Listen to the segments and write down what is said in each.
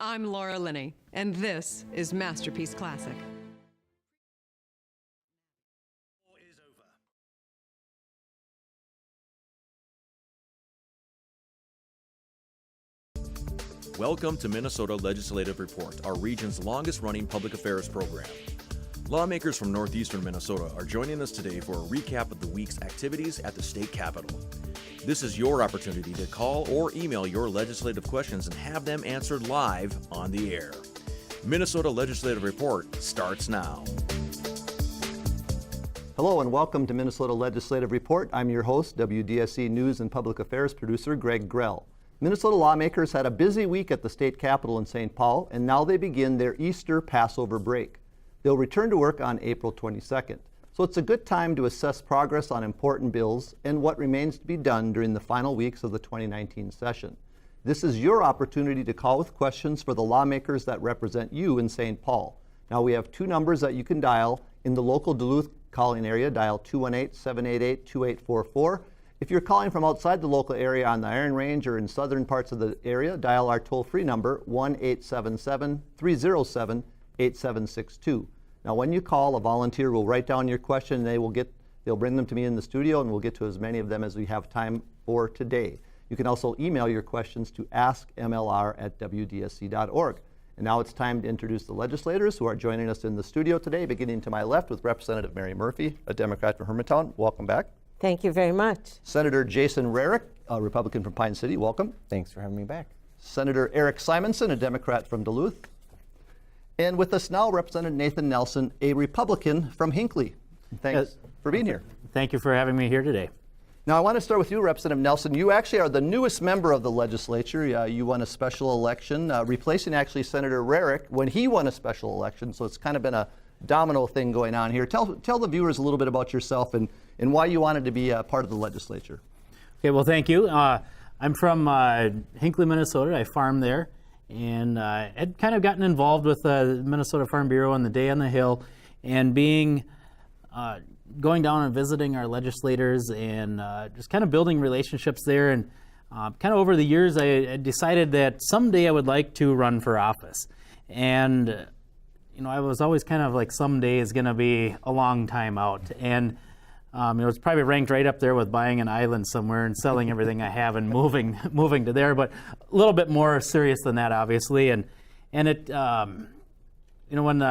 I'm Laura Linney, and this is Masterpiece Classic. Welcome to Minnesota Legislative Report, our region's longest-running public affairs program. Lawmakers from northeastern Minnesota are joining us today for a recap of the week's activities at the state capitol. This is your opportunity to call or email your legislative questions and have them answered live on the air. Minnesota Legislative Report starts now. Hello and welcome to Minnesota Legislative Report. I'm your host, WDSC News and Public Affairs producer Greg Grell. Minnesota lawmakers had a busy week at the state capitol in St. Paul, and now they begin their Easter Passover break. They'll return to work on April 22nd. So it's a good time to assess progress on important bills and what remains to be done during the final weeks of the 2019 session. This is your opportunity to call with questions for the lawmakers that represent you in St. Paul. Now we have two numbers that you can dial in the local Duluth calling area. Dial 218-788-2844. If you're calling from outside the local area on the Iron Range or in southern parts of the area, dial our toll-free number 1-877-307-8762. Now when you call, a volunteer will write down your question and they'll bring them to me in the studio, and we'll get to as many of them as we have time for today. You can also email your questions to askmlr@wdsc.org. And now it's time to introduce the legislators who are joining us in the studio today, beginning to my left with Representative Mary Murphy, a Democrat from Hermantown. Welcome back. Thank you very much. Senator Jason Rarick, a Republican from Pine City. Welcome. Thanks for having me back. Senator Erik Simonson, a Democrat from Duluth. And with us now, Representative Nathan Nelson, a Republican from Hinckley. Thanks for being here. Thank you for having me here today. Now, I want to start with you, Representative Nelson. You actually are the newest member of the legislature. You won a special election, replacing actually Senator Rarick when he won a special election. So it's kind of been a domino thing going on here. Tell the viewers a little bit about yourself and why you wanted to be a part of the legislature. Okay, well, thank you. I'm from Hinckley, Minnesota. I farm there, and had kind of gotten involved with the Minnesota Farm Bureau and the Day on the Hill, and going down and visiting our legislators and just kind of building relationships there. And kind of over the years, I decided that someday I would like to run for office. And I was always kind of like, someday is going to be a long time out. And it was probably ranked right up there with buying an island somewhere and selling everything I have and moving to there, but a little bit more serious than that, obviously. And it, when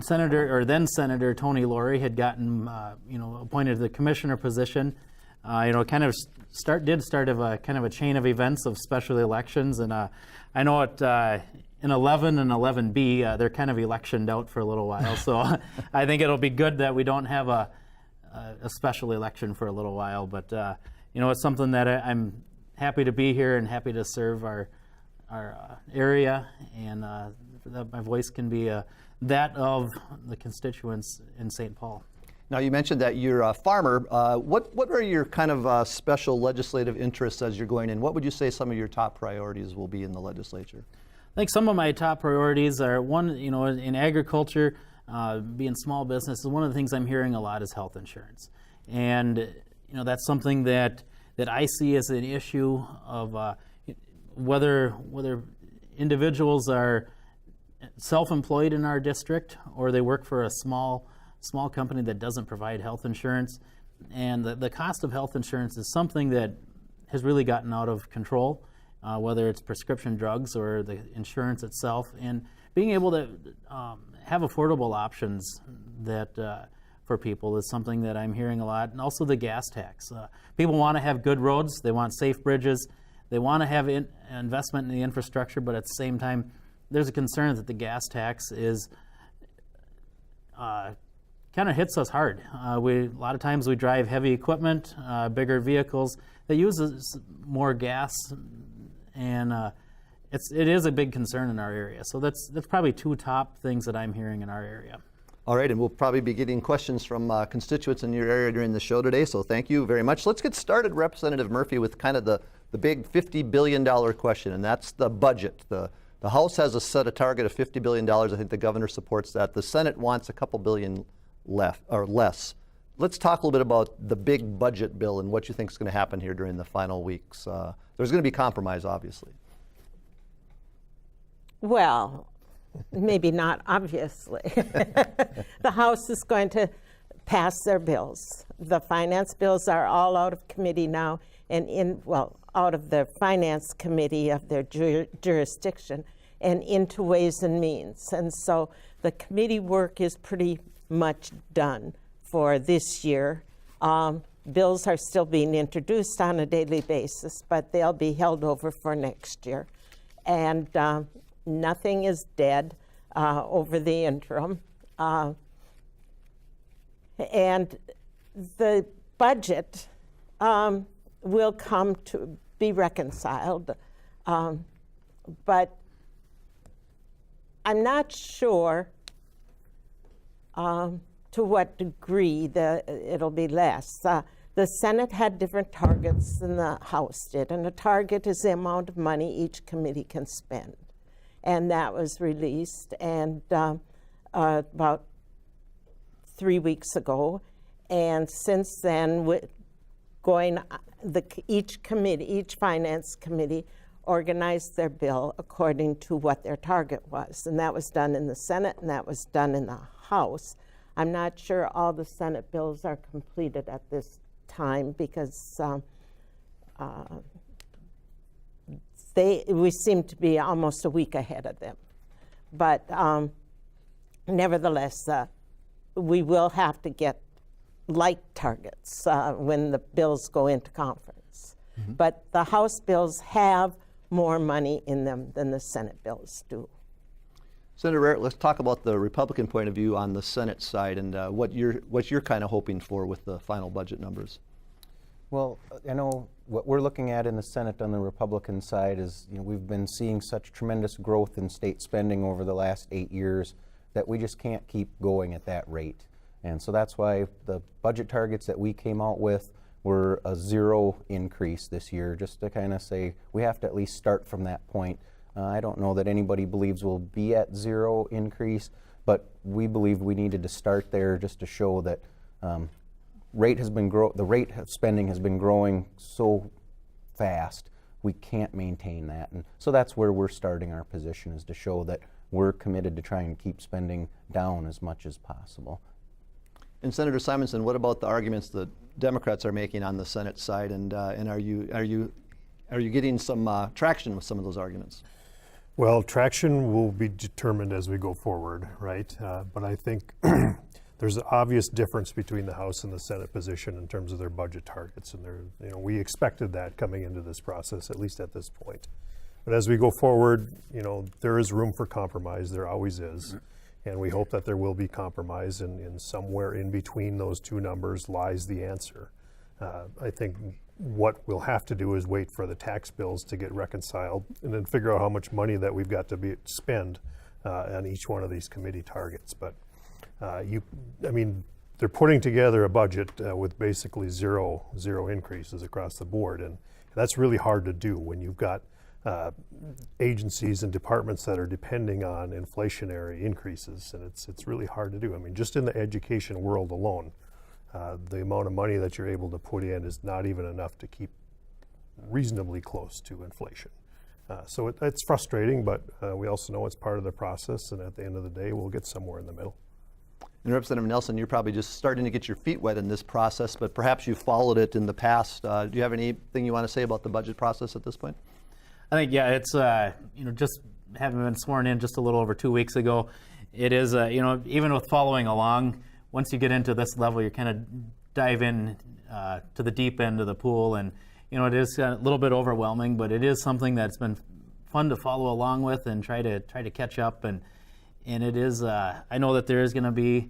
Senator Tony Laurie had gotten, appointed to the commissioner position, kind of start of a kind of a chain of events of special elections. And I know in 11 and 11B, they're kind of electioned out for a little while. So I think it'll be good that we don't have a special election for a little while. But, it's something that I'm happy to be here and happy to serve our area, and that my voice can be that of the constituents in St. Paul. Now, you mentioned that you're a farmer. What are your kind of special legislative interests as you're going in? What would you say some of your top priorities will be in the legislature? I think some of my top priorities are, one, in agriculture, being small business, one of the things I'm hearing a lot is health insurance. And, that's something that I see as an issue of whether individuals are self-employed in our district or they work for a small company that doesn't provide health insurance. And the cost of health insurance is something that has really gotten out of control. Whether it's prescription drugs or the insurance itself, and being able to have affordable options that for people is something that I'm hearing a lot. And also the gas tax. People want to have good roads, they want safe bridges, they want to have investment in the infrastructure, but at the same time, there's a concern that the gas tax is kind of hits us hard. A lot of times we drive heavy equipment, bigger vehicles that uses more gas. And it is a big concern in our area. So that's probably two top things that I'm hearing in our area. All right, and we'll probably be getting questions from constituents in your area during the show today, so thank you very much. Let's get started, Representative Murphy, with kind of the big $50 billion question, and that's the budget. The House has set a target of $50 billion. I think the governor supports that. The Senate wants a couple billion left or less. Let's talk a little bit about the big budget bill and what you think is going to happen here during the final weeks. There's going to be compromise, obviously. Well, maybe not obviously. The House is going to pass their bills. The finance bills are all out of committee now and out of the finance committee of their jurisdiction and into Ways and Means. And so the committee work is pretty much done for this year. Bills are still being introduced on a daily basis, but they'll be held over for next year. And nothing is dead over the interim. And the budget will come to be reconciled, but I'm not sure to what degree it'll be less. The Senate had different targets than the House did, and a target is the amount of money each committee can spend. And that was released and about 3 weeks ago. And since then, each finance committee organized their bill according to what their target was. And that was done in the Senate and that was done in the House. I'm not sure all the Senate bills are completed at this time because we seem to be almost a week ahead of them. But nevertheless, we will have to get like targets when the bills go into conference. Mm-hmm. But the House bills have more money in them than the Senate bills do. Senator Rarick, let's talk about the Republican point of view on the Senate side and what you're kind of hoping for with the final budget numbers. Well, I know what we're looking at in the Senate on the Republican side is, we've been seeing such tremendous growth in state spending over the last 8 years that we just can't keep going at that rate. And so that's why the budget targets that we came out with were a 0 increase this year, just to kind of say we have to at least start from that point. I don't know that anybody believes we'll be at 0 increase, but we believe we needed to start there just to show that the rate of spending has been growing so fast, we can't maintain that. And so that's where we're starting our position, is to show that we're committed to try and keep spending down as much as possible. And Senator Simonson, what about the arguments that Democrats are making on the Senate side, and are you getting some traction with some of those arguments? Well, traction will be determined as we go forward, right? But I think there's an obvious difference between the House and the Senate position in terms of their budget targets, and we expected that coming into this process, at least at this point. But as we go forward, there is room for compromise. There always is. And we hope that there will be compromise, and somewhere in between those two numbers lies the answer. I think what we'll have to do is wait for the tax bills to get reconciled and then figure out how much money that we've got to spend on each one of these committee targets. But they're putting together a budget with basically zero increases across the board, and that's really hard to do when you've got agencies and departments that are depending on inflationary increases, and it's really hard to do. Just in the education world alone, the amount of money that you're able to put in is not even enough to keep reasonably close to inflation. So it's frustrating, but we also know it's part of the process, and at the end of the day, we'll get somewhere in the middle. And Representative Nelson, you're probably just starting to get your feet wet in this process, but perhaps you followed it in the past. Do you have anything you want to say about the budget process at this point? I think, yeah, it's, just having been sworn in just a little over 2 weeks ago, it is, even with following along, once you get into this level, you kind of dive in to the deep end of the pool, and, it is a little bit overwhelming, but it is something that's been fun to follow along with and try to catch up, and it is, I know that there is going to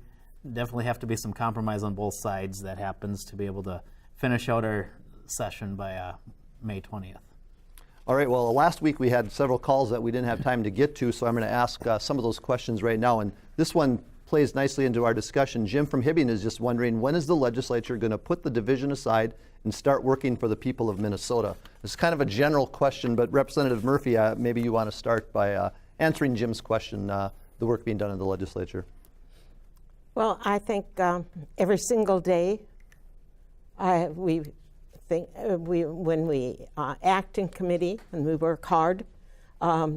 definitely have to be some compromise on both sides that happens to be able to finish out our session by May 20th. All right, well, last week we had several calls that we didn't have time to get to, so I'm going to ask some of those questions right now. And this one plays nicely into our discussion. Jim from Hibbing is just wondering, when is the legislature going to put the division aside and start working for the people of Minnesota? It's kind of a general question, but Representative Murphy, maybe you want to start by answering Jim's question, the work being done in the legislature. Well, I think every single day when we act in committee and we work hard,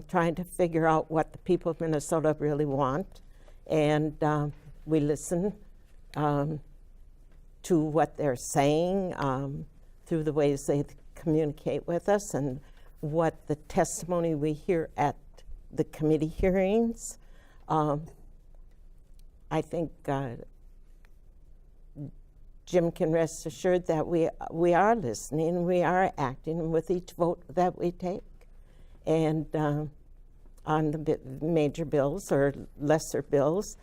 trying to figure out what the people of Minnesota really want. And we listen to what they're saying through the ways they communicate with us and what the testimony we hear at the committee hearings. I think Jim can rest assured that we are listening, we are acting with each vote that we take. And on the major bills or lesser bills,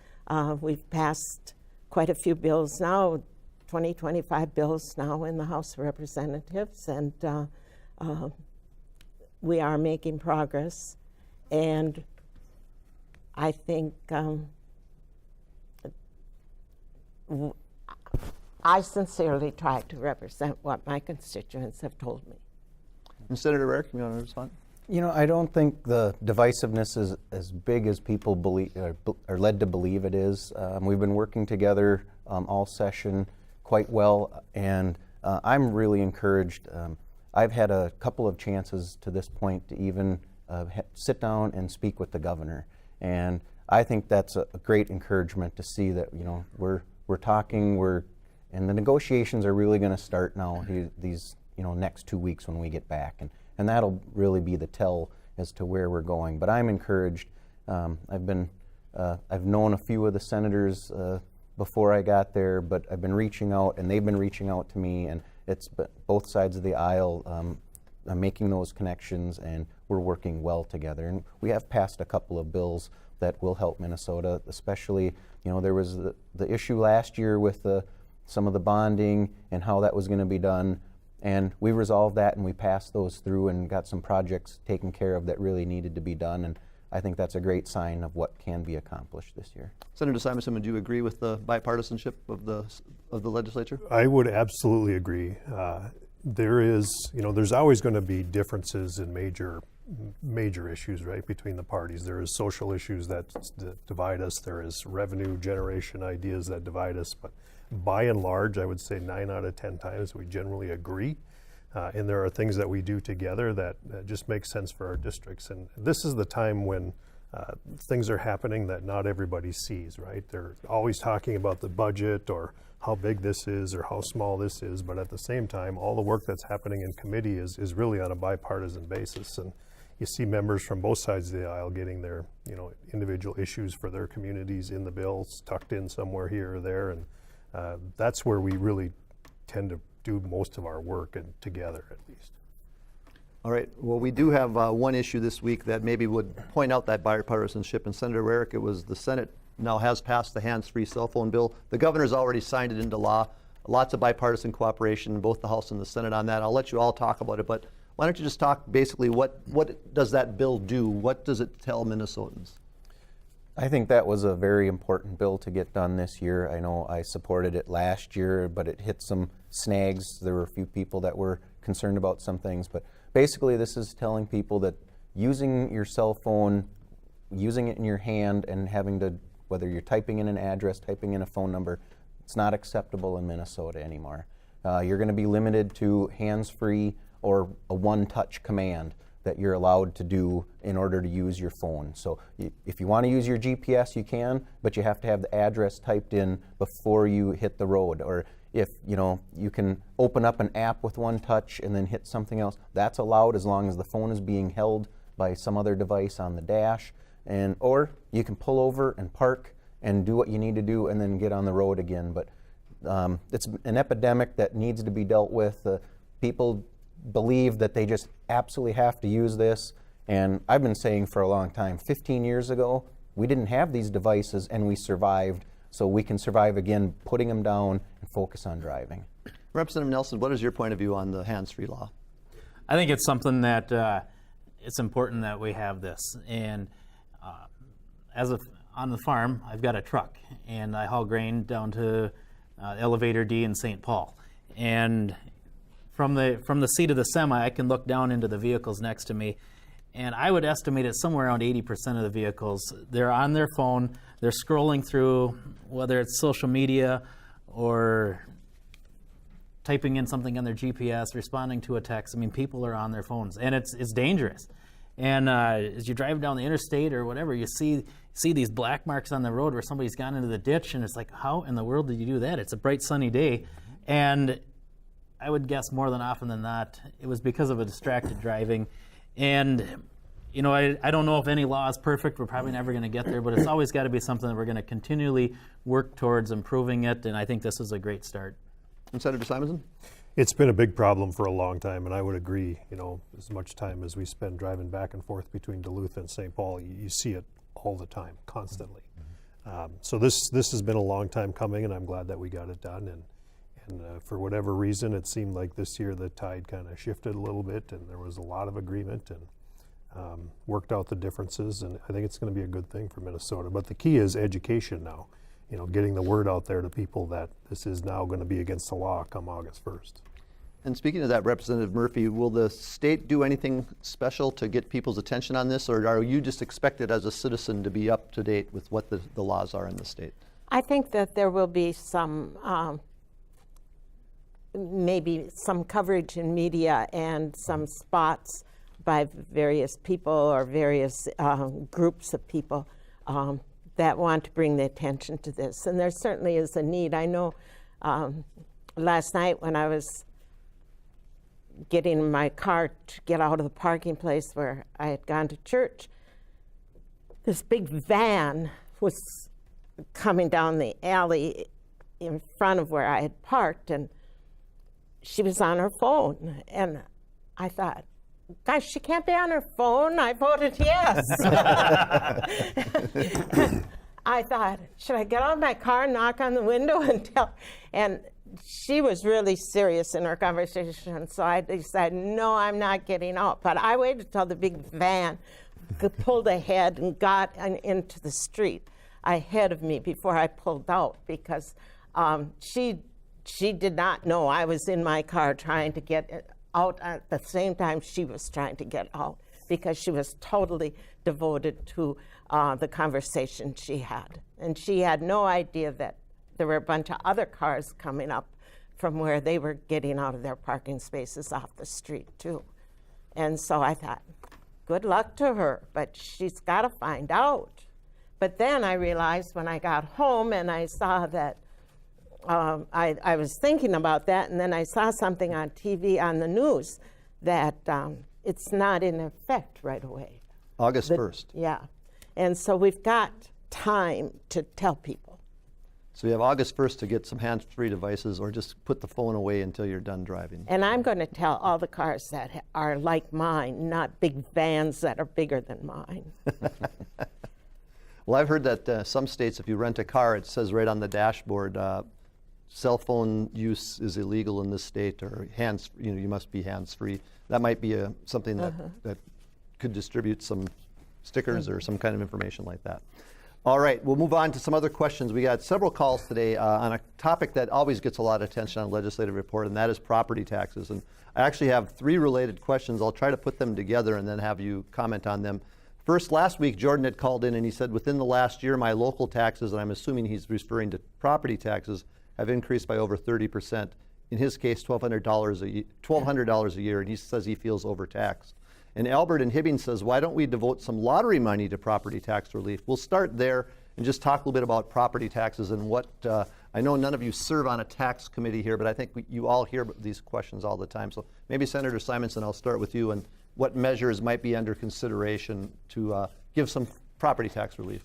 we've passed quite a few bills now, 25 bills now in the House of Representatives, and we are making progress. And I think I sincerely try to represent what my constituents have told me. And Senator Rarick, you want to respond? You know, I don't think the divisiveness is as big as people believe, are led to believe it is. We've been working together all session quite well, and I'm really encouraged. I've had a couple of chances to this point to even sit down and speak with the governor, and I think that's a great encouragement to see that, you know, we're talking, and the negotiations are really going to start now, these next 2 weeks when we get back, and that'll really be the tell as to where we're going. But I'm encouraged. I've known a few of the senators before I got there, but I've been reaching out, and they've been reaching out to me, and it's both sides of the aisle. I'm making those connections, and we're working well together. And we have passed a couple of bills that will help Minnesota, especially, there was the issue last year with some of the bonding and how that was going to be done. And we resolved that, and we passed those through and got some projects taken care of that really needed to be done. And I think that's a great sign of what can be accomplished this year. Senator Simonson, would you agree with the bipartisanship of the legislature? I would absolutely agree. There's always going to be differences in major issues, right, between the parties. There is social issues that divide us. There is revenue generation ideas that divide us. But by and large, I would say 9 out of 10 times we generally agree. And there are things that we do together that just make sense for our districts. And this is the time when things are happening that not everybody sees, right? They're always talking about the budget or how big this is or how small this is, but at the same time, all the work that's happening in committee is really on a bipartisan basis. And you see members from both sides of the aisle getting their individual issues for their communities in the bills, tucked in somewhere here or there. And that's where we really tend to do most of our work, and together at least. All right. Well, we do have one issue this week that maybe would point out that bipartisanship. And Senator Rarick, it was the Senate now has passed the hands-free cell phone bill. The governor's already signed it into law. Lots of bipartisan cooperation in both the House and the Senate on that. I'll let you all talk about it, but why don't you just talk basically what does that bill do? What does it tell Minnesotans? I think that was a very important bill to get done this year. I know I supported it last year, but it hit some snags. There were a few people that were concerned about some things, but basically this is telling people that using your cell phone, using it in your hand and having to, whether you're typing in an address, typing in a phone number, it's not acceptable in Minnesota anymore. You're going to be limited to hands-free or a one-touch command that you're allowed to do in order to use your phone. So if you want to use your GPS, you can, but you have to have the address typed in before you hit the road. Or if you can open up an app with one touch and then hit something else, that's allowed as long as the phone is being held by some other device on the dash. Or you can pull over and park and do what you need to do and then get on the road again. But it's an epidemic that needs to be dealt with. People believe that they just absolutely have to use this. And I've been saying for a long time, 15 years ago, we didn't have these devices and we survived. So we can survive again, putting them down and focus on driving. Representative Nelson, what is your point of view on the hands-free law? I think it's something that it's important that we have this. And on the farm, I've got a truck, and I haul grain down to Elevator D in St. Paul. And from the seat of the semi, I can look down into the vehicles next to me, and I would estimate it somewhere around 80% of the vehicles, they're on their phone, they're scrolling through, whether it's social media or typing in something on their GPS, responding to a text. I mean, people are on their phones, and it's dangerous. And as you drive down the interstate or whatever, you see these black marks on the road where somebody's gone into the ditch, and it's like, how in the world did you do that? It's a bright sunny day. And I would guess more than often than not, it was because of a distracted driving. And I don't know if any law is perfect. We're probably never going to get there, but it's always got to be something that we're going to continually work towards improving it, and I think this is a great start. And Senator Simonson? It's been a big problem for a long time, and I would agree, as much time as we spend driving back and forth between Duluth and St. Paul, you see it all the time, constantly. So this has been a long time coming, and I'm glad that we got it done. And for whatever reason, it seemed like this year the tide kind of shifted a little bit, and there was a lot of agreement and worked out the differences, and I think it's going to be a good thing for Minnesota. But the key is education now, getting the word out there to people that this is now going to be against the law come August 1st. And speaking of that, Representative Murphy, will the state do anything special to get people's attention on this, or are you just expected as a citizen to be up to date with what the laws are in the state? I think that there will be some, maybe some coverage in media and some spots by various people or various groups of people that want to bring the attention to this. And there certainly is a need. I know last night when I was getting in my car to get out of the parking place where I had gone to church, this big van was coming down the alley in front of where I had parked, and she was on her phone. And I thought, gosh, she can't be on her phone. I voted yes. I thought, should I get out of my car and knock on the window and tell? And she was really serious in her conversation, so I decided, no, I'm not getting out. But I waited till the big van pulled ahead and got into the street ahead of me before I pulled out, because she did not know I was in my car trying to get out at the same time she was trying to get out, because she was totally devoted to the conversation she had. And she had no idea that there were a bunch of other cars coming up from where they were getting out of their parking spaces off the street too. And so I thought, good luck to her, but she's got to find out. But then I realized when I got home and I saw that I was thinking about that, and then I saw something on TV on the news that it's not in effect right away. August 1st. Yeah. And so we've got time to tell people. So you have August 1st to get some hands-free devices, or just put the phone away until you're done driving. And I'm going to tell all the cars that are like mine, not big vans that are bigger than mine. Well, I've heard that some states, if you rent a car, it says right on the dashboard, cell phone use is illegal in this state, or you must be hands-free. That might be something that could distribute some stickers or some kind of information like that. All right, we'll move on to some other questions. We got several calls today on a topic that always gets a lot of attention on Legislative Report, and that is property taxes. And I actually have 3 related questions. I'll try to put them together and then have you comment on them. First, last week, Jordan had called in and he said, within the last year, my local taxes, and I'm assuming he's referring to property taxes, have increased by over 30%. In his case, $1,200 a year, and he says he feels overtaxed. And Albert in Hibbing says, why don't we devote some lottery money to property tax relief? We'll start there and just talk a little bit about property taxes and what, I know none of you serve on a tax committee here, but I think you all hear these questions all the time. So maybe Senator Simonson, I'll start with you, and what measures might be under consideration to give some property tax relief?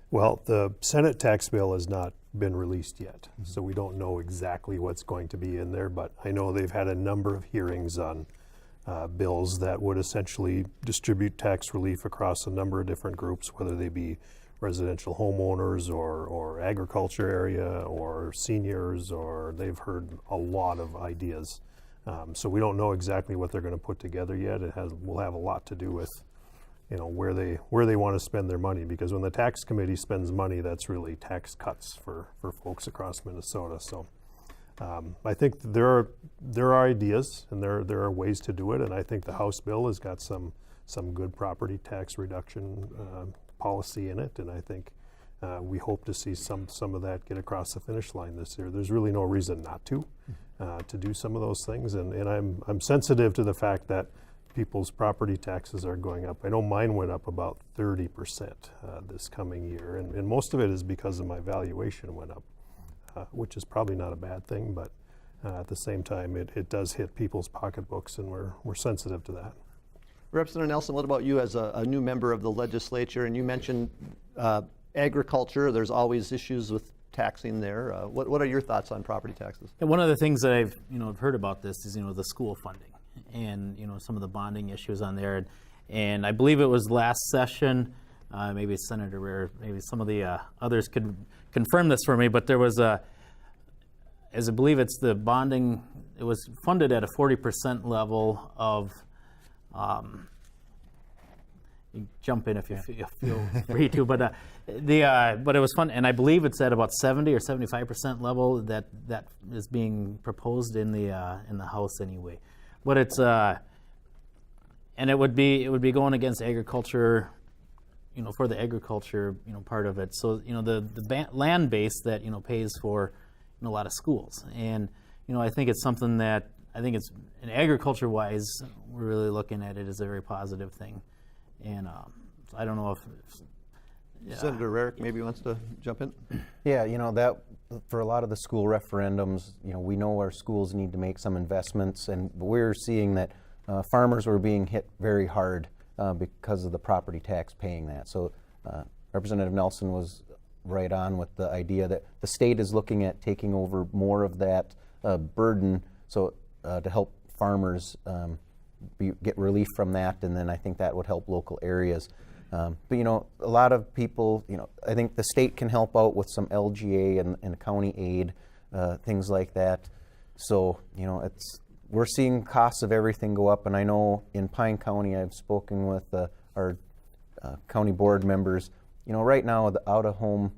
Well, the Senate tax bill has not been released yet, so we don't know exactly what's going to be in there, but I know they've had a number of hearings on bills that would essentially distribute tax relief across a number of different groups, whether they be residential homeowners or agriculture area or seniors, or they've heard a lot of ideas. So we don't know exactly what they're going to put together yet. Will have a lot to do with where they want to spend their money, because when the tax committee spends money, that's really tax cuts for folks across Minnesota. So I think there are ideas and there are ways to do it, and I think the House bill has got some good property tax reduction policy in it, and I think we hope to see some of that get across the finish line this year. There's really no reason not to do some of those things, and I'm sensitive to the fact that people's property taxes are going up. I know mine went up about 30% this coming year, and most of it is because of my valuation went up, which is probably not a bad thing, but at the same time, it does hit people's pocketbooks, and we're sensitive to that. Representative Nelson, what about you as a new member of the legislature? And you mentioned agriculture. There's always issues with taxing there. What are your thoughts on property taxes? And one of the things that I've heard about this is the school funding and some of the bonding issues on there. And I believe it was last session. Maybe Senator Rarick, maybe some of the others could confirm this for me. But there was as I believe it's the bonding. It was funded at a 40% level of. You jump in if you feel free to, but but it was fun, and I believe it's at about 70 or 75% level that is being proposed in the House anyway. But it's and it would be going against agriculture, for the agriculture part of it. So the land base that pays for a lot of schools, and I think it's something that it's in agriculture wise we're really looking at it as a very positive thing. And so I don't know if Senator Rarick maybe wants to jump in. Yeah, that for a lot of the school referendums, we know our schools need to make some investments, and we're seeing that farmers were being hit very hard because of the property tax paying that. So Representative Nelson was right on with the idea that the state is looking at taking over more of that burden, so to help farmers get relief from that, and then I think that would help local areas. But a lot of people, I think the state can help out with some LGA and county aid, things like that. So we're seeing costs of everything go up, and I know in Pine County I've spoken with our county board members. Right now the out-of-home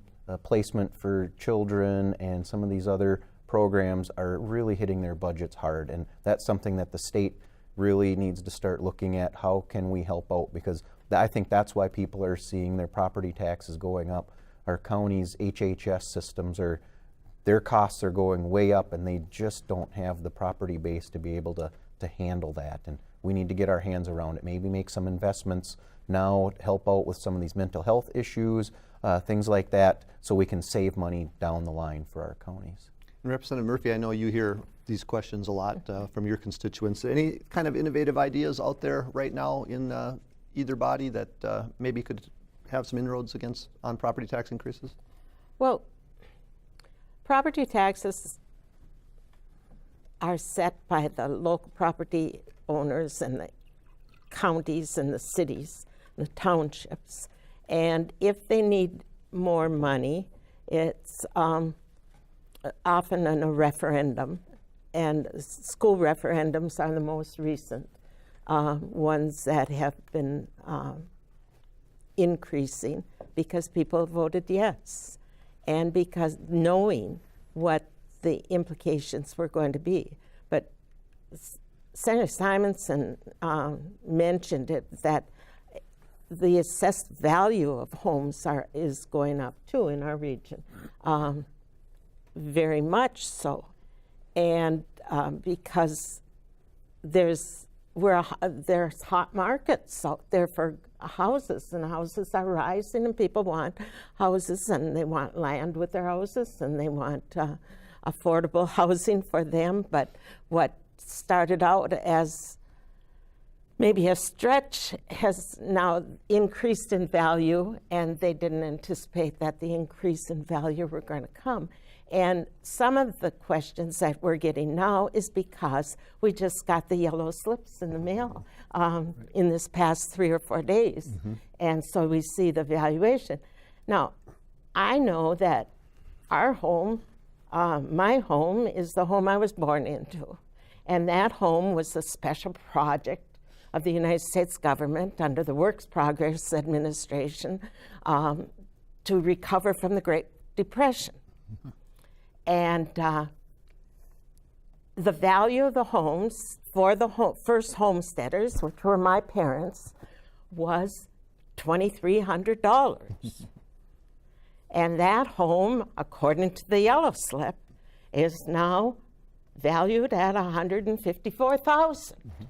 placement for children and some of these other programs are really hitting their budgets hard, and that's something that the state really needs to start looking at. How can we help out? Because I think that's why people are seeing their property taxes going up. Our county's HHS systems their costs are going way up, and they just don't have the property base to be able to handle that. And we need to get our hands around it. Maybe make some investments now to help out with some of these mental health issues, things like that, so we can save money down the line for our counties. And Representative Murphy, I know you hear these questions a lot from your constituents. Any kind of innovative ideas out there right now in either body that maybe could have some inroads on property tax increases? Well, property taxes are set by the local property owners and the counties and the cities, the townships. And if they need more money, it's often in a referendum, and school referendums are the most recent ones that have been increasing because people voted yes, and because knowing what the implications were going to be. But Senator Simonson mentioned it, that the assessed value of homes is going up too in our region. Very much so, and because there's hot markets out there for houses, and houses are rising, and people want houses, and they want land with their houses, and they want affordable housing for them. But what started out as maybe a stretch has now increased in value, and they didn't anticipate that the increase in value were going to come. And some of the questions that we're getting now is because we just got the yellow slips in the mail in this past 3 or 4 days. Mm-hmm. And so we see the valuation. Now, I know that our home, my home, is the home I was born into. And that home was a special project of the United States government under the Works Progress Administration to recover from the Great Depression. Mm-hmm. And the value of the homes for the first homesteaders, which were my parents, was $2,300. And that home, according to the yellow slip, is now valued at $154,000. Mm-hmm.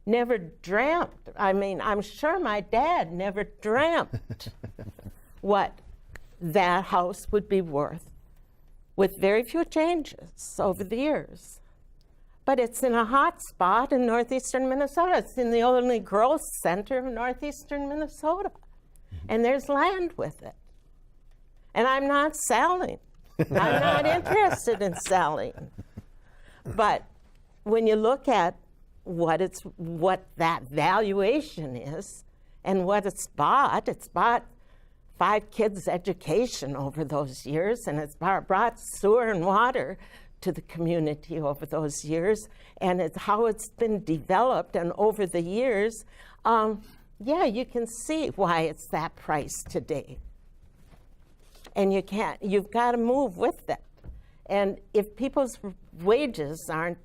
never dreamt. I mean, I'm sure my dad never dreamt what that house would be worth with very few changes over the years. But it's in a hot spot in northeastern Minnesota. It's in the only growth center of northeastern Minnesota. And there's land with it. And I'm not selling. I'm not interested in selling. But when you look at what that valuation is and what it's bought 5 kids' education over those years, and it's brought sewer and water to the community over those years, and it's how it's been developed and over the years, yeah, you can see why it's that price today. And you've got to move with it. And if people's wages aren't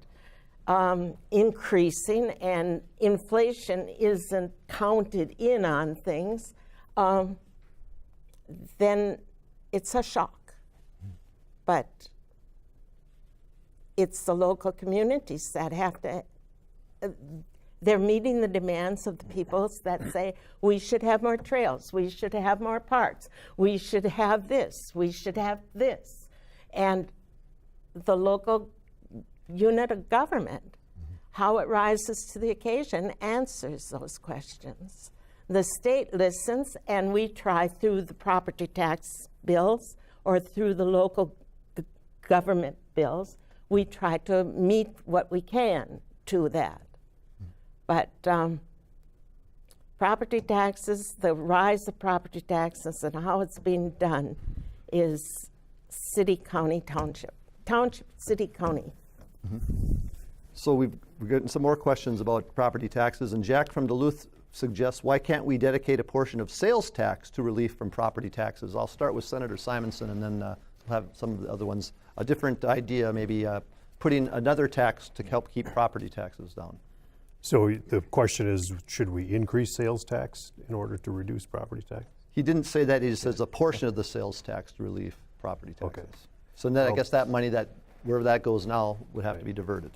increasing and inflation isn't counted in on things, then it's a shock. But it's the local communities that have to, they're meeting the demands of the peoples that say, we should have more trails, we should have more parks, we should have this, we should have this. And the local unit of government, how it rises to the occasion, answers those questions. The state listens, and we try through the property tax bills or through the local government bills, we try to meet what we can to that. But property taxes, the rise of property taxes and how it's being done is city, county, township. Township, city, county. So we've gotten some more questions about property taxes, and Jack from Duluth suggests, why can't we dedicate a portion of sales tax to relief from property taxes? I'll start with Senator Simonson, and then we'll have some of the other ones. A different idea, maybe putting another tax to help keep property taxes down. So the question is, should we increase sales tax in order to reduce property tax? He didn't say that, he just says a portion of the sales tax to relieve property taxes. Okay. So then I guess that money, that wherever that goes now, would have to be diverted.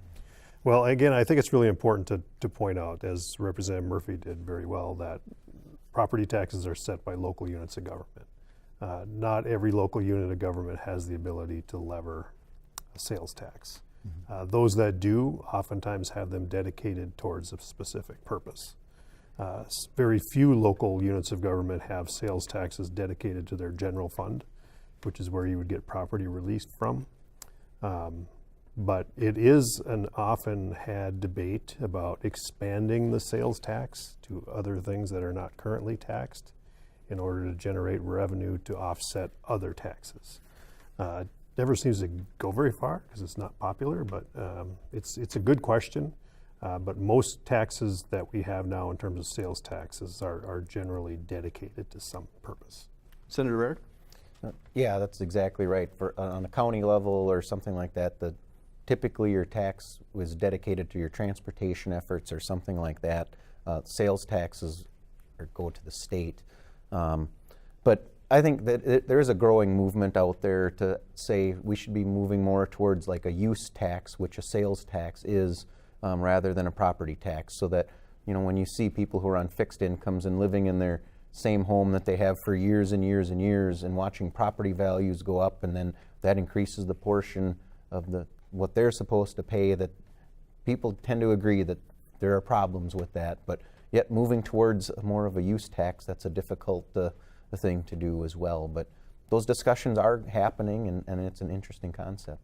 Well, again, I think it's really important to point out, as Representative Murphy did very well, that property taxes are set by local units of government. Not every local unit of government has the ability to lever a sales tax. Those that do oftentimes have them dedicated towards a specific purpose. Very few local units of government have sales taxes dedicated to their general fund, which is where you would get property released from. But it is an often had debate about expanding the sales tax to other things that are not currently taxed in order to generate revenue to offset other taxes. Never seems to go very far because it's not popular, but it's a good question. But most taxes that we have now in terms of sales taxes are generally dedicated to some purpose. Senator Rarick? Yeah, that's exactly right. On a county level or something like that, typically your tax was dedicated to your transportation efforts or something like that. Sales taxes go to the state. But I think that there is a growing movement out there to say we should be moving more towards like a use tax, which a sales tax is, rather than a property tax, so that, you know, when you see people who are on fixed incomes and living in their same home that they have for years and years and years, and watching property values go up, and then that increases the portion of what they're supposed to pay, that people tend to agree that there are problems with that. But yet moving towards more of a use tax, that's a difficult thing to do as well. But those discussions are happening, and it's an interesting concept.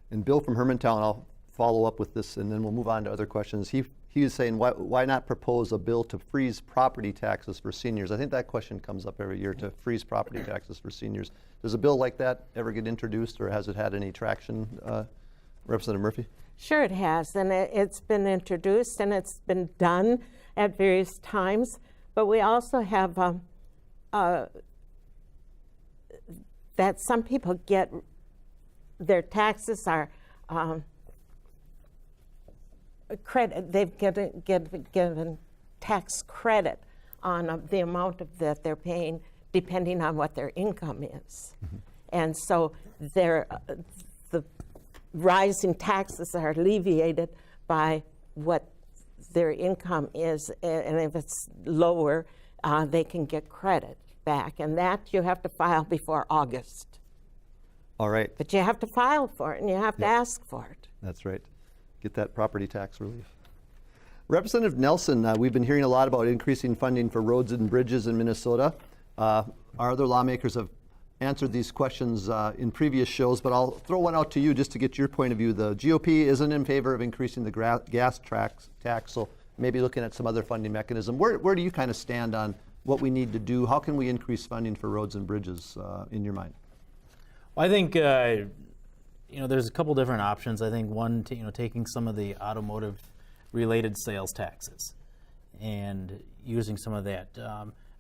And Bill from Hermantown, I'll follow up with this and then we'll move on to other questions. He was saying, why not propose a bill to freeze property taxes for seniors? I think that question comes up every year, to freeze property taxes for seniors. Does a bill like that ever get introduced, or has it had any traction, Representative Murphy? Sure it has, and it's been introduced and it's been done at various times. But we also have that some people get, their taxes are credit, they've given tax credit on the amount that they're paying depending on what their income is. And so the rising taxes are alleviated by what their income is, and if it's lower, they can get credit back. And that you have to file before August. All right. But you have to file for it, and you have to ask for it. That's right. Get that property tax relief. Representative Nelson, we've been hearing a lot about increasing funding for roads and bridges in Minnesota. Our other lawmakers have answered these questions in previous shows, but I'll throw one out to you just to get your point of view. The GOP isn't in favor of increasing the gas tax, so maybe looking at some other funding mechanism. Where do you kind of stand on what we need to do? How can we increase funding for roads and bridges in your mind? Well, I think there's a couple different options. I think one, taking some of the automotive-related sales taxes and using some of that.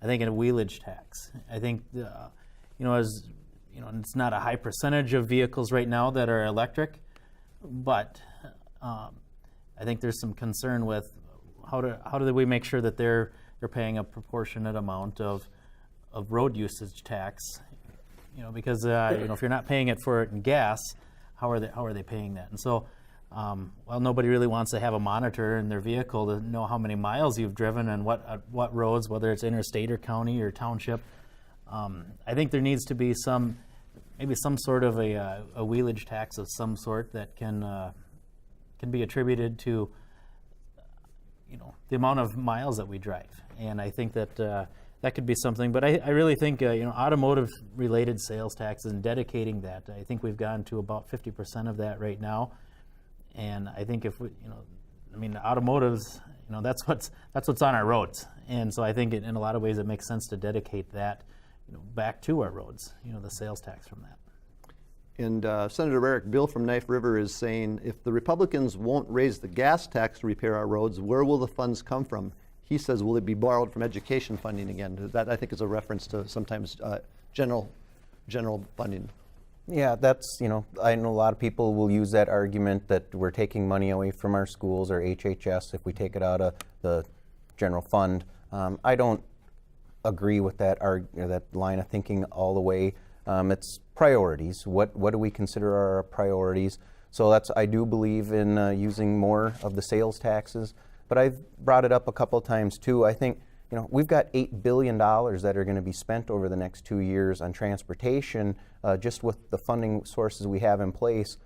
I think a wheelage tax. I think it's not a high percentage of vehicles right now that are electric, but I think there's some concern with how do we make sure that they're paying a proportionate amount of road usage tax. Because if you're not paying it for it in gas, how are they paying that? And so, nobody really wants to have a monitor in their vehicle to know how many miles you've driven and what roads, whether it's interstate or county or township. I think there needs to be maybe some sort of a wheelage tax of some sort that can be attributed to the amount of miles that we drive. And I think that that could be something, but I really think automotive-related sales taxes and dedicating that. I think we've gotten to about 50% of that right now, and I think if we, automotives, that's what's on our roads, and so I think in a lot of ways it makes sense to dedicate that, back to our roads, the sales tax from that. And Senator Rarick, Bill from Knife River is saying, if the Republicans won't raise the gas tax to repair our roads, where will the funds come from? He says, will it be borrowed from education funding again? That, I think, is a reference to sometimes general funding. Yeah, that's, I know a lot of people will use that argument that we're taking money away from our schools or HHS if we take it out of the general fund. I don't agree with that line of thinking all the way. It's priorities. What do we consider our priorities? So I do believe in using more of the sales taxes. But I've brought it up a couple of times too. I think we've got $8 billion that are going to be spent over the next 2 years on transportation, just with the funding sources we have in place.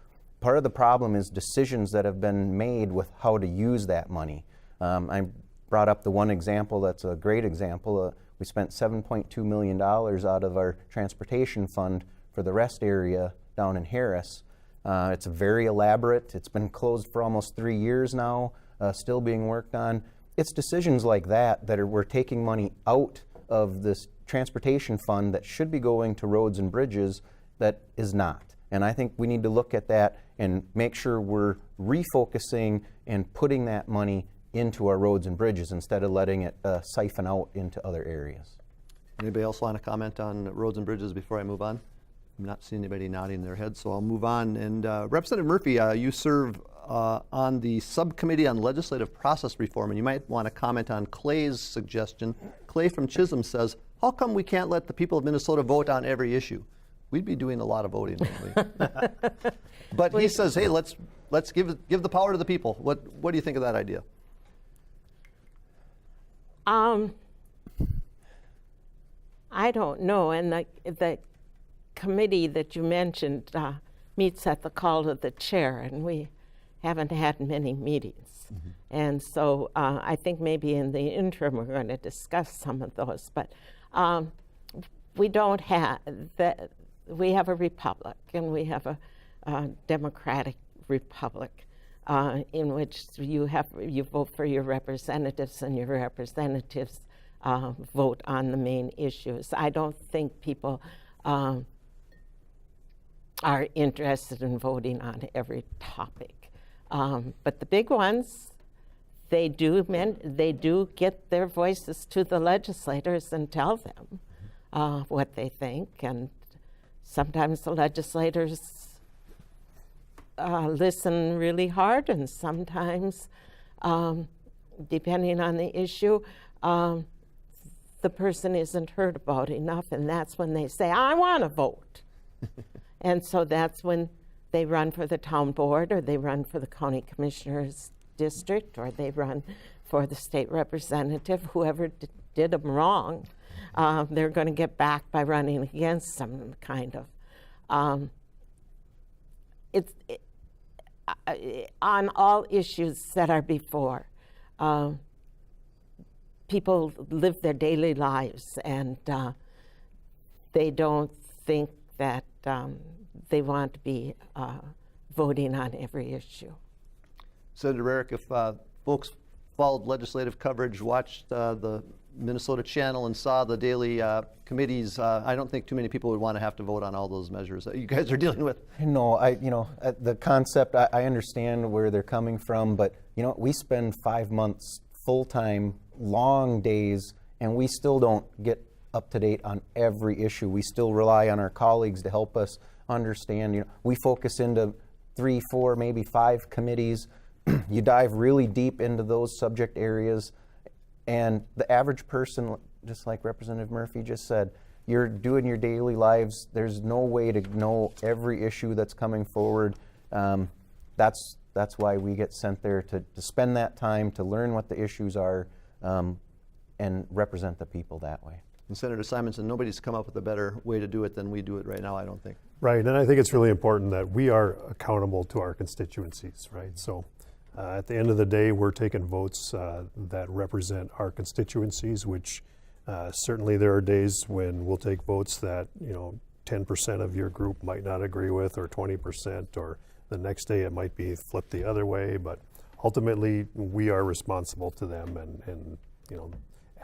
Part of the problem is decisions that have been made with how to use that money. I brought up the one example that's a great example. We spent $7.2 million out of our transportation fund for the rest area down in Harris. It's very elaborate. It's been closed for almost 3 years now. Still being worked on. It's decisions like that we're taking money out of this transportation fund that should be going to roads and bridges that is not. And I think we need to look at that and make sure we're refocusing and putting that money into our roads and bridges instead of letting it siphon out into other areas. Anybody else want to comment on roads and bridges before I move on? I'm not seeing anybody nodding their head, so I'll move on. And Representative Murphy, you serve on the Subcommittee on Legislative Process Reform, and you might want to comment on Clay's suggestion. Clay from Chisholm says, how come we can't let the people of Minnesota vote on every issue? We'd be doing a lot of voting, wouldn't we? But he says, hey, let's give the power to the people. What do you think of that idea? I don't know, and the committee that you mentioned meets at the call of the chair, and we haven't had many meetings. Mm-hmm. And so I think maybe in the interim we're going to discuss some of those. But we don't have that. We have a republic, and we have a democratic republic in which you vote for your representatives, and your representatives vote on the main issues. I don't think people are interested in voting on every topic. But the big ones, they do get their voices to the legislators and tell them what they think. And sometimes the legislators listen really hard, and sometimes, depending on the issue, the person isn't heard about enough, and that's when they say, I want to vote. And so that's when they run for the town board, or they run for the county commissioner's district, or they run for the state representative. Whoever did them wrong, they're going to get back by running against them, kind of. On all issues that are before, people live their daily lives, and they don't think that they want to be voting on every issue. Senator Rarick, if folks followed legislative coverage, watched the Minnesota Channel and saw the daily committees, I don't think too many people would want to have to vote on all those measures that you guys are dealing with. No, the concept, I understand where they're coming from, but we spend 5 months full-time, long days, and we still don't get up to date on every issue. We still rely on our colleagues to help us understand. We focus into 3, 4, maybe 5 committees. You dive really deep into those subject areas, and the average person, just like Representative Murphy just said, you're doing your daily lives. There's no way to know every issue that's coming forward. That's why we get sent there to spend that time to learn what the issues are and represent the people that way. And Senator Simonson, nobody's come up with a better way to do it than we do it right now, I don't think. Right, and I think it's really important that we are accountable to our constituencies, right? So at the end of the day, we're taking votes that represent our constituencies, which certainly there are days when we'll take votes that 10% of your group might not agree with, or 20%, or the next day it might be flipped the other way, but ultimately we are responsible to them, and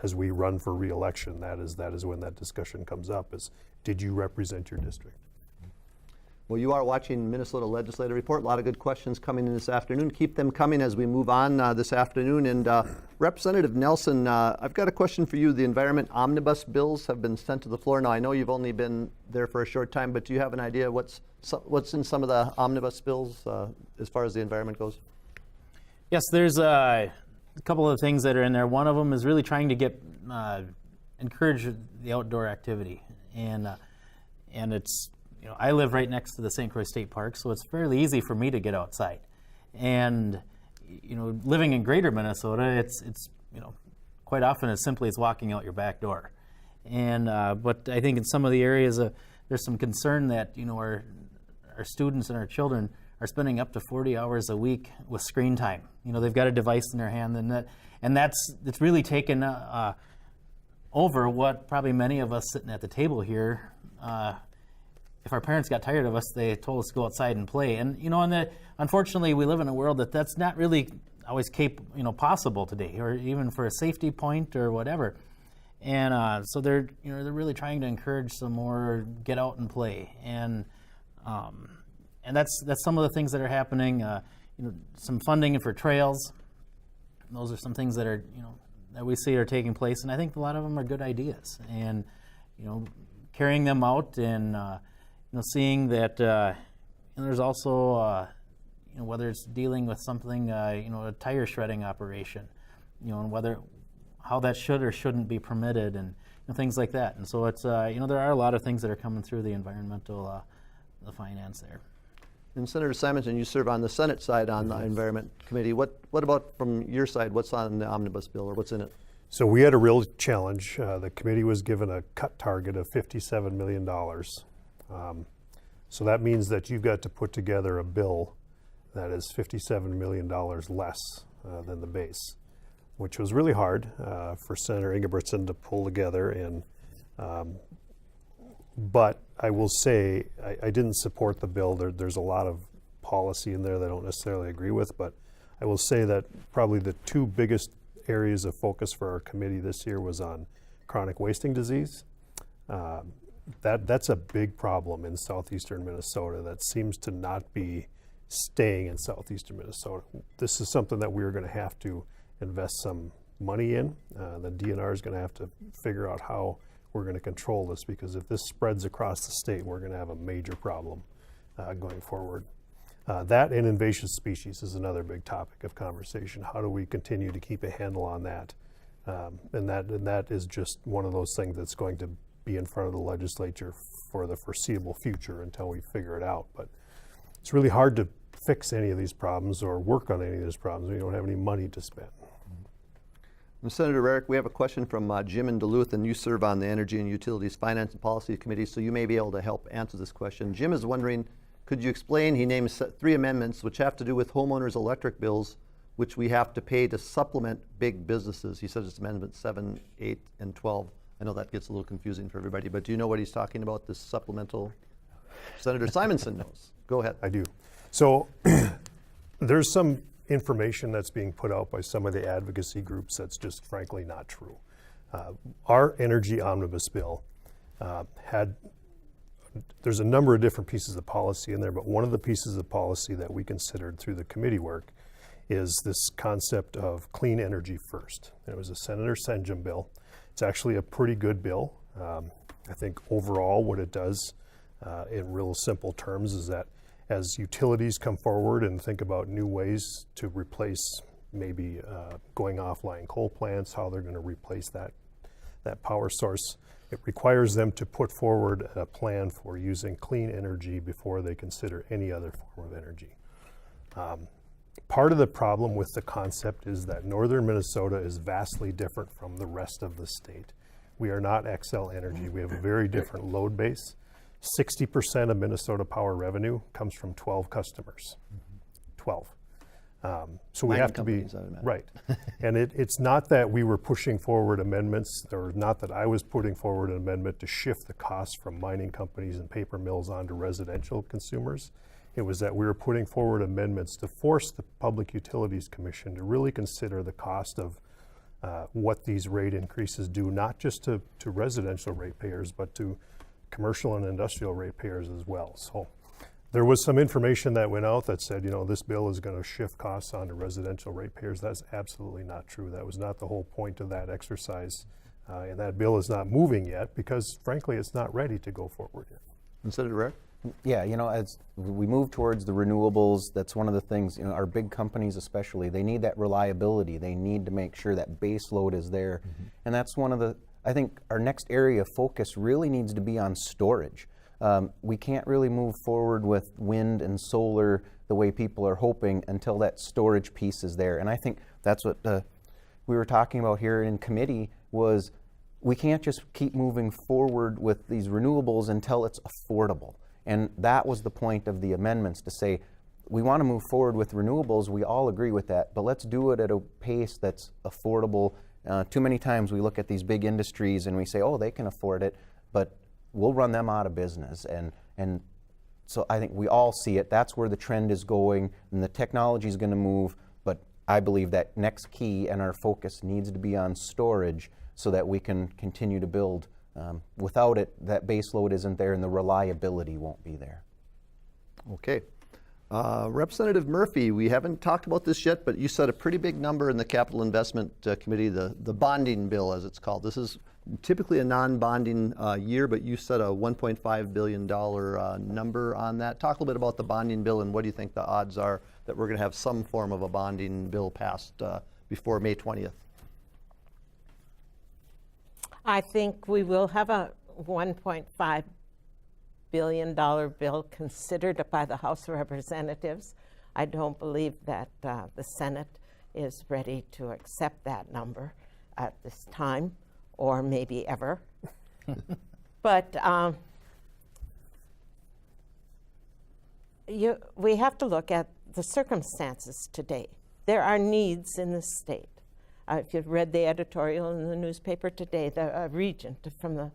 as we run for re-election, that is when that discussion comes up, is did you represent your district? Well, you are watching Minnesota Legislative Report. A lot of good questions coming in this afternoon. Keep them coming as we move on this afternoon. And Representative Nelson, I've got a question for you. The environment omnibus bills have been sent to the floor. Now, I know you've only been there for a short time, but do you have an idea what's in some of the omnibus bills as far as the environment goes? Yes, there's a couple of things that are in there. One of them is really trying to encourage the outdoor activity, and it's I live right next to the St. Croix State Park, so it's fairly easy for me to get outside. And living in Greater Minnesota, it's quite often as simply as walking out your back door. And but I think in some of the areas there's some concern that our students and our children are spending up to 40 hours a week with screen time. They've got a device in their hand, and it's really taken over what probably many of us sitting at the table here. If our parents got tired of us, they told us to go outside and play. And unfortunately, we live in a world that's not really always possible today, or even for a safety point or whatever. And so they're really trying to encourage some more get out and play. And that's some of the things that are happening. Some funding for trails. Those are some things that are that we see are taking place, and I think a lot of them are good ideas. And carrying them out and seeing that there's also whether it's dealing with something a tire shredding operation, and how that should or shouldn't be permitted, and things like that. And so it's there are a lot of things that are coming through the environmental the finance there. And Senator Simonson, you serve on the Senate side on the Environment Committee. What about from your side? What's on the omnibus bill, or what's in it? So we had a real challenge. The committee was given a cut target of $57 million. So that means that you've got to put together a bill that is $57 million less than the base, which was really hard for Senator Ingebrigtsen to pull together. And but I will say I didn't support the bill. There's a lot of policy in there that I don't necessarily agree with, but I will say that probably the two biggest areas of focus for our committee this year was on chronic wasting disease. That's a big problem in southeastern Minnesota that seems to not be staying in southeastern Minnesota. This is something that we're going to have to invest some money in. The DNR is going to have to figure out how we're going to control this, because if this spreads across the state, we're going to have a major problem going forward. That and invasive species is another big topic of conversation. How do we continue to keep a handle on that? And that is just one of those things that's going to be in front of the legislature for the foreseeable future until we figure it out. But it's really hard to fix any of these problems or work on any of these problems. We don't have any money to spend. And Senator Rarick, we have a question from Jim in Duluth, and you serve on the Energy and Utilities Finance and Policy Committee, so you may be able to help answer this question. Jim is wondering, could you explain, he names 3 amendments which have to do with homeowners' electric bills, which we have to pay to supplement big businesses. He says it's Amendment 7, 8, and 12. I know that gets a little confusing for everybody, but do you know what he's talking about, this supplemental? Senator Simonson knows. Go ahead. I do. So there's some information that's being put out by some of the advocacy groups that's just frankly not true. Our energy omnibus bill there's a number of different pieces of policy in there, but one of the pieces of policy that we considered through the committee work is this concept of clean energy first. And it was a Senator Senjum bill. It's actually a pretty good bill. I think overall what it does in real simple terms is that as utilities come forward and think about new ways to replace maybe going offline coal plants, how they're going to replace that power source, it requires them to put forward a plan for using clean energy before they consider any other form of energy. Part of the problem with the concept is that northern Minnesota is vastly different from the rest of the state. We are not XL Energy. We have a very different load base. 60% of Minnesota Power revenue comes from 12 customers. 12. So we have to be, right. And it's not that we were pushing forward amendments, or not that I was putting forward an amendment to shift the costs from mining companies and paper mills onto residential consumers. It was that we were putting forward amendments to force the Public Utilities Commission to really consider the cost of what these rate increases do, not just to residential ratepayers, but to commercial and industrial ratepayers as well. So there was some information that went out that said, you know, this bill is going to shift costs onto residential ratepayers. That's absolutely not true. That was not the whole point of that exercise. And that bill is not moving yet because, frankly, it's not ready to go forward yet. And Senator Rarick? Yeah, you know, as we move towards the renewables, that's one of the things, you know, our big companies especially, they need that reliability. They need to make sure that base load is there. And that's one of the, I think our next area of focus really needs to be on storage. We can't really move forward with wind and solar the way people are hoping until that storage piece is there. And I think that's what we were talking about here in committee was we can't just keep moving forward with these renewables until it's affordable. And that was the point of the amendments, to say we want to move forward with renewables, we all agree with that, but let's do it at a pace that's affordable. Too many times we look at these big industries and we say, oh, they can afford it, but we'll run them out of business. And so I think we all see it. That's where the trend is going, and the technology is going to move, but I believe that next key and our focus needs to be on storage so that we can continue to build. Without it, that base load isn't there and the reliability won't be there. Okay. Representative Murphy, we haven't talked about this yet, but you set a pretty big number in the Capital Investment Committee, the bonding bill as it's called. This is typically a non-bonding year, but you set a $1.5 billion number on that. Talk a little bit about the bonding bill and what do you think the odds are that we're going to have some form of a bonding bill passed before May 20th? I think we will have a $1.5 billion bill considered by the House of Representatives. I don't believe that the Senate is ready to accept that number at this time, or maybe ever. But we have to look at the circumstances today. There are needs in the state. If you've read the editorial in the newspaper today, the regent from the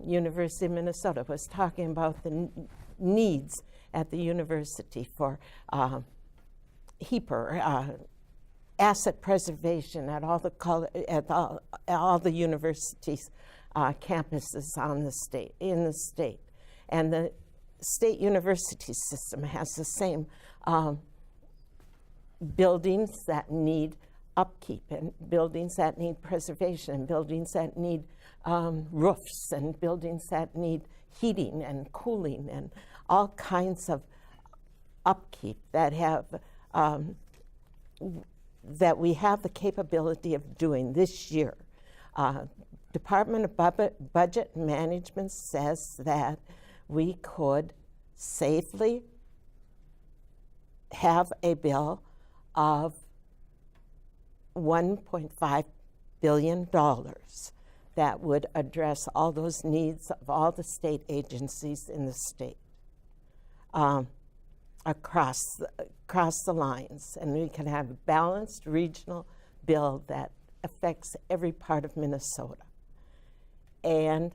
University of Minnesota was talking about the needs at the university for HEPR, asset preservation at all the universities' campuses in the state, and the state university system has the same buildings that need upkeep, and buildings that need preservation, and buildings that need roofs, and buildings that need heating and cooling, and all kinds of upkeep that have that we have the capability of doing this year. Department of Budget Management says that we could safely have a bill of $1.5 billion that would address all those needs of all the state agencies in the state across the lines. And we can have a balanced regional bill that affects every part of Minnesota. And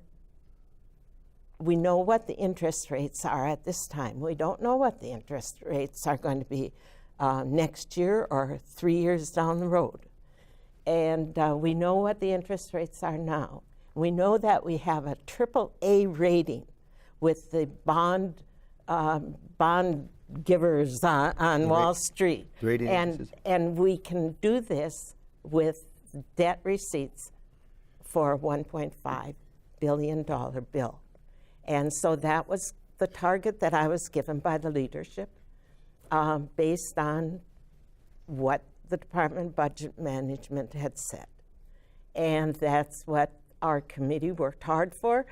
we know what the interest rates are at this time. We don't know what the interest rates are going to be next year or 3 years down the road. And we know what the interest rates are now. We know that we have a AAA rating with the bond givers on Wall Street. And we can do this with debt receipts for a $1.5 billion bill. And so that was the target that I was given by the leadership based on what the Department of Budget Management had said. And that's what our committee worked hard for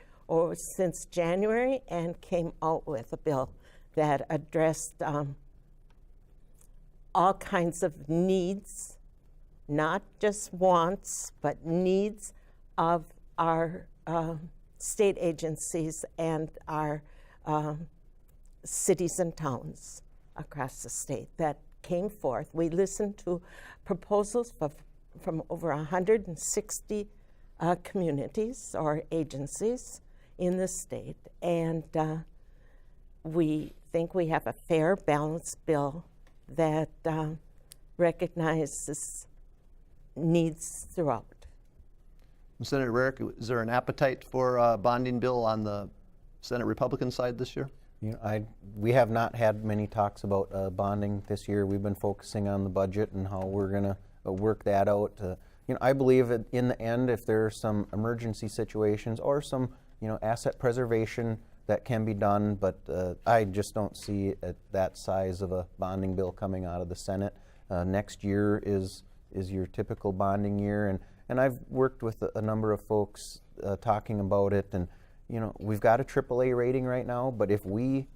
since January and came out with a bill that addressed all kinds of needs, not just wants, but needs of our state agencies and our cities and towns across the state that came forth. We listened to proposals from over 160 communities or agencies in the state, and we think we have a fair, balanced bill that recognizes needs throughout. Senator Rarick, is there an appetite for a bonding bill on the Senate Republican side this year? You know, we have not had many talks about bonding this year. We've been focusing on the budget and how we're going to work that out. You know, I believe that in the end, if there are some emergency situations or some, asset preservation that can be done, but I just don't see that size of a bonding bill coming out of the Senate. Next year is your typical bonding year, and I've worked with a number of folks talking about it, and we've got a AAA rating right now, but if we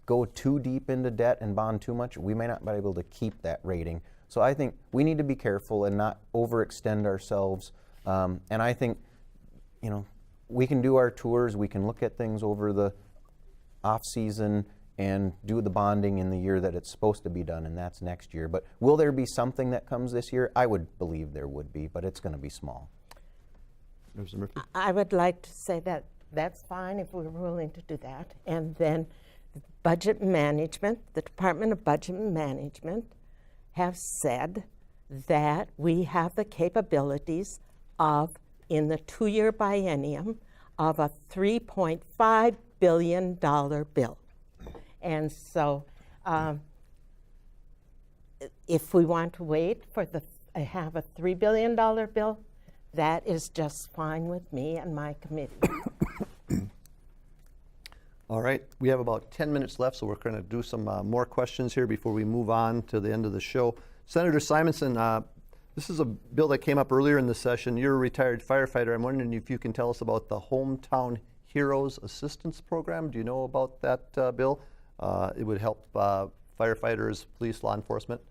go too deep into debt and bond too much, we may not be able to keep that rating. So I think we need to be careful and not overextend ourselves. And I think, we can do our tours, we can look at things over the off-season and do the bonding in the year that it's supposed to be done, and that's next year. But will there be something that comes this year? I would believe there would be, but it's going to be small. I would like to say that that's fine if we're willing to do that. And then budget management, the Department of Budget Management have said that we have the capabilities of, in the 2-year biennium, of a $3.5 billion bill. And so if we want to wait for have a $3 billion bill, that is just fine with me and my committee. All right, we have about 10 minutes left, so we're going to do some more questions here before we move on to the end of the show. Senator Simonson, this is a bill that came up earlier in the session. You're a retired firefighter. I'm wondering if you can tell us about the Hometown Heroes Assistance Program. Do you know about that bill? It would help firefighters, police, law enforcement.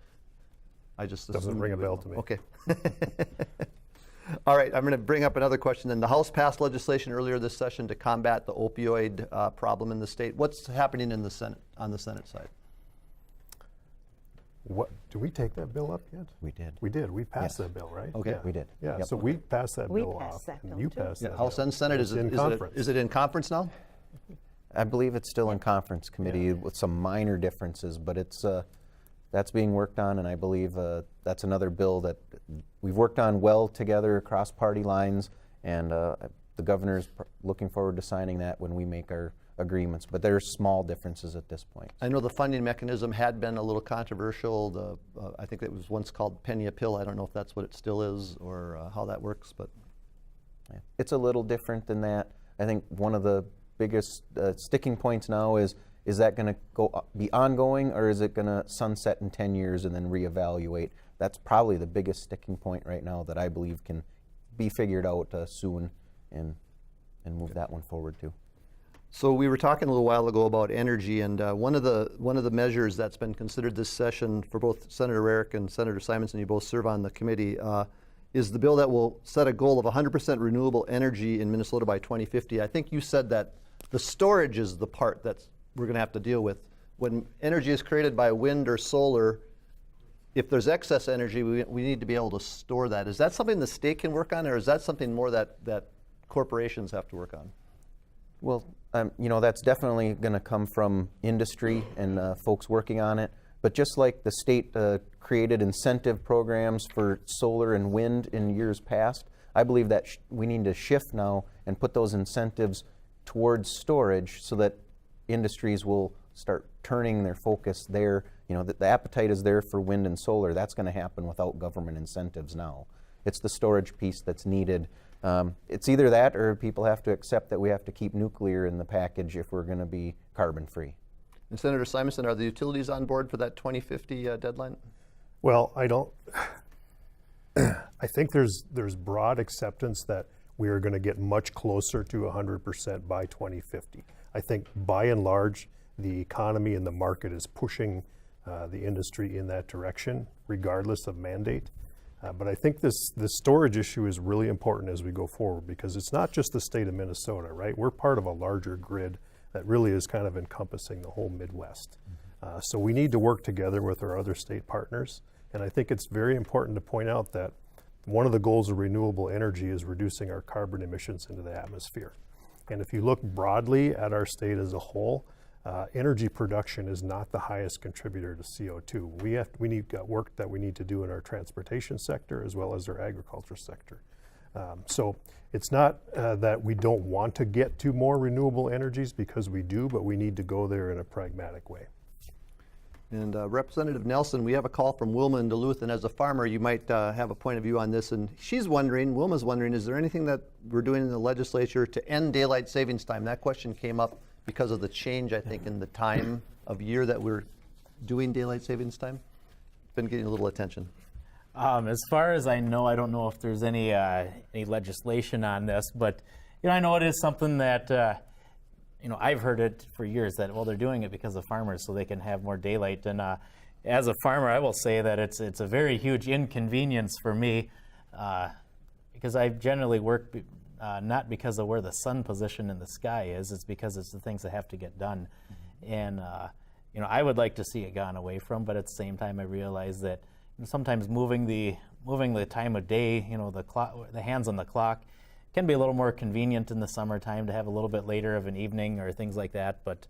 I just doesn't ring a bell to me. Okay. All right, I'm going to bring up another question then. The House passed legislation earlier this session to combat the opioid problem in the state. What's happening in the Senate, on the Senate side? Did we take that bill up yet? We did. We did. We passed that bill, right? Okay. Yeah. We did. Yeah, Yep. so we passed that We bill passed off, that and bill you too. passed that House bill. and Senate, It's in conference. is it in conference now? I believe it's still in conference committee with some minor differences, but it's that's being worked on, and I believe that's another bill that we've worked on well together across party lines, and the governor's looking forward to signing that when we make our agreements, but there's small differences at this point. I know the funding mechanism had been a little controversial. I think it was once called penny a pill. I don't know if that's what it still is or how that works, but Yeah. It's a little different than that. I think one of the biggest sticking points now is that going to be ongoing, or is it going to sunset in 10 years and then reevaluate? That's probably the biggest sticking point right now that I believe can be figured out soon and move that one forward too. So we were talking a little while ago about energy, and one of the measures that's been considered this session for both Senator Rarick and Senator Simonson, you both serve on the committee, is the bill that will set a goal of 100% renewable energy in Minnesota by 2050. I think you said that the storage is the part that we're going to have to deal with. When energy is created by wind or solar, if there's excess energy, we need to be able to store that. Is that something the state can work on, or is that something more that corporations have to work on? Well, that's definitely going to come from industry and folks working on it. But just like the state created incentive programs for solar and wind in years past, I believe that we need to shift now and put those incentives towards storage so that industries will start turning their focus there. The appetite is there for wind and solar. That's going to happen without government incentives now. It's the storage piece that's needed. It's either that or people have to accept that we have to keep nuclear in the package if we're going to be carbon free. And Senator Simonson, are the utilities on board for that 2050 deadline? Well, I don't. I think there's broad acceptance that we are going to get much closer to 100% by 2050. I think by and large, the economy and the market is pushing the industry in that direction, regardless of mandate. But I think this storage issue is really important as we go forward, because it's not just the state of Minnesota, right? We're part of a larger grid that really is kind of encompassing the whole Midwest. So we need to work together with our other state partners. And I think it's very important to point out that one of the goals of renewable energy is reducing our carbon emissions into the atmosphere. And if you look broadly at our state as a whole, energy production is not the highest contributor to CO2. We need work that we need to do in our transportation sector as well as our agriculture sector. So it's not that we don't want to get to more renewable energies, because we do, but we need to go there in a pragmatic way. And Representative Nelson, we have a call from Wilma in Duluth, and as a farmer, you might have a point of view on this. And Wilma's wondering, is there anything that we're doing in the legislature to end daylight savings time? That question came up because of the change, I think, in the time of year that we're doing daylight savings time. Been getting a little attention. As far as I know, I don't know if there's any legislation on this, but I know it is something that I've heard it for years that they're doing it because of farmers so they can have more daylight. And as a farmer, I will say that it's a very huge inconvenience for me because I generally work not because of where the sun position in the sky is. It's because it's the things that have to get done. And I would like to see it gone away from, but at the same time, I realize that sometimes moving the time of day, the hands on the clock, can be a little more convenient in the summertime to have a little bit later of an evening or things like that. But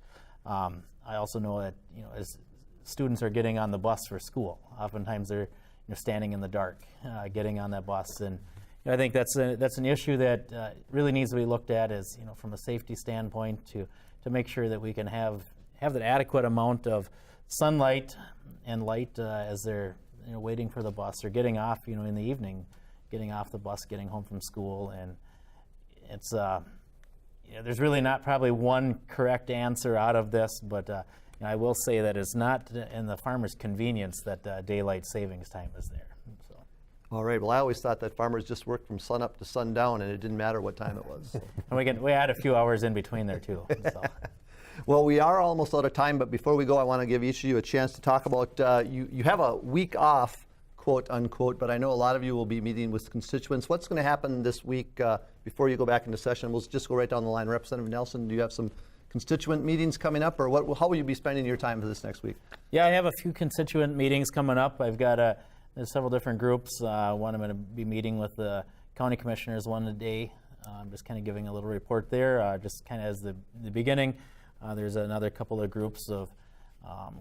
I also know that as students are getting on the bus for school, oftentimes they're standing in the dark, getting on that bus, and I think that's an issue that really needs to be looked at as from a safety standpoint to make sure that we can have that adequate amount of sunlight and light as they're waiting for the bus or getting off in the evening, getting off the bus, getting home from school. And it's there's really not probably one correct answer out of this, but I will say that it's not in the farmer's convenience that daylight savings time is there. So. All right. Well, I always thought that farmers just worked from sun up to sundown, and it didn't matter what time it was. So. And we add a few hours in between there too. So. Well, we are almost out of time, but before we go, I want to give each of you a chance to talk about, you have a week off, quote unquote, but I know a lot of you will be meeting with constituents. What's going to happen this week before you go back into session? We'll just go right down the line. Representative Nelson, do you have some constituent meetings coming up, or how will you be spending your time for this next week? Yeah, I have a few constituent meetings coming up. I've got there's several different groups. One I'm going to be meeting with the county commissioners one a day. I'm just kind of giving a little report there, just kind of as the beginning. There's another couple of groups of,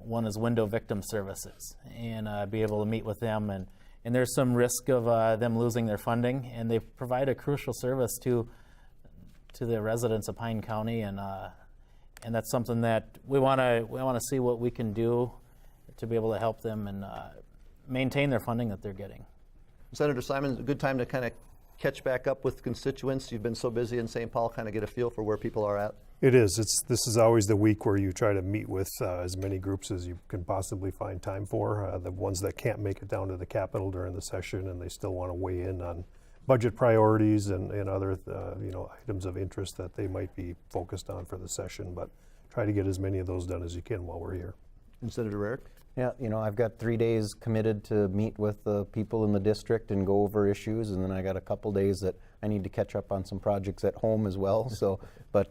one is Window Victim Services, and be able to meet with them. And there's some risk of them losing their funding, and they provide a crucial service to the residents of Pine County, and that's something that we want to see what we can do to be able to help them and maintain their funding that they're getting. Senator Simon, a good time to kind of catch back up with constituents. You've been so busy in St. Paul, kind of get a feel for where people are at. It is. This is always the week where you try to meet with as many groups as you can possibly find time for. The ones that can't make it down to the Capitol during the session and they still want to weigh in on budget priorities and other items of interest that they might be focused on for the session. But try to get as many of those done as you can while we're here. And Senator Rarick? Yeah, I've got 3 days committed to meet with the people in the district and go over issues, and then I got a couple days that I need to catch up on some projects at home as well. So, but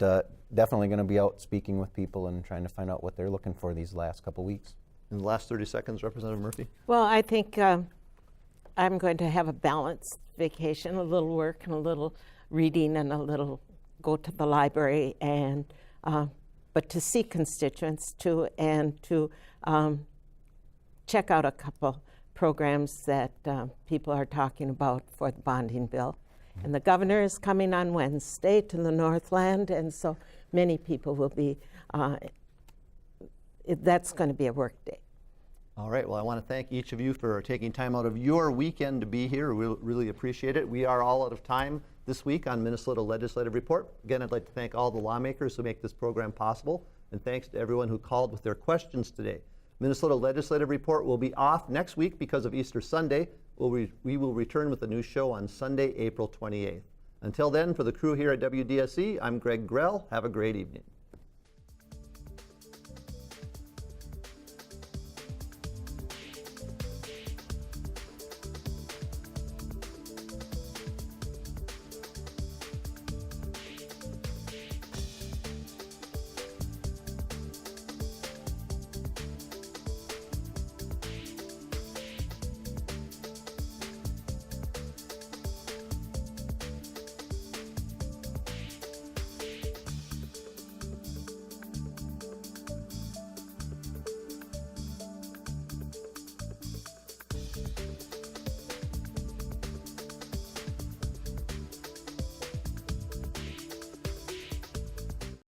definitely going to be out speaking with people and trying to find out what they're looking for these last couple weeks. In the last 30 seconds, Representative Murphy? Well, I think I'm going to have a balanced vacation, a little work and a little reading and a little go to the library, and but to see constituents too, and to check out a couple programs that people are talking about for the bonding bill. And the governor is coming on Wednesday to the Northland, and so many people will be, that's going to be a work day. All right, well, I want to thank each of you for taking time out of your weekend to be here. We really appreciate it. We are all out of time this week on Minnesota Legislative Report. Again, I'd like to thank all the lawmakers who make this program possible, and thanks to everyone who called with their questions today. Minnesota Legislative Report will be off next week because of Easter Sunday. We will return with a new show on Sunday, April 28th. Until then, for the crew here at WDSE, I'm Greg Grell. Have a great evening.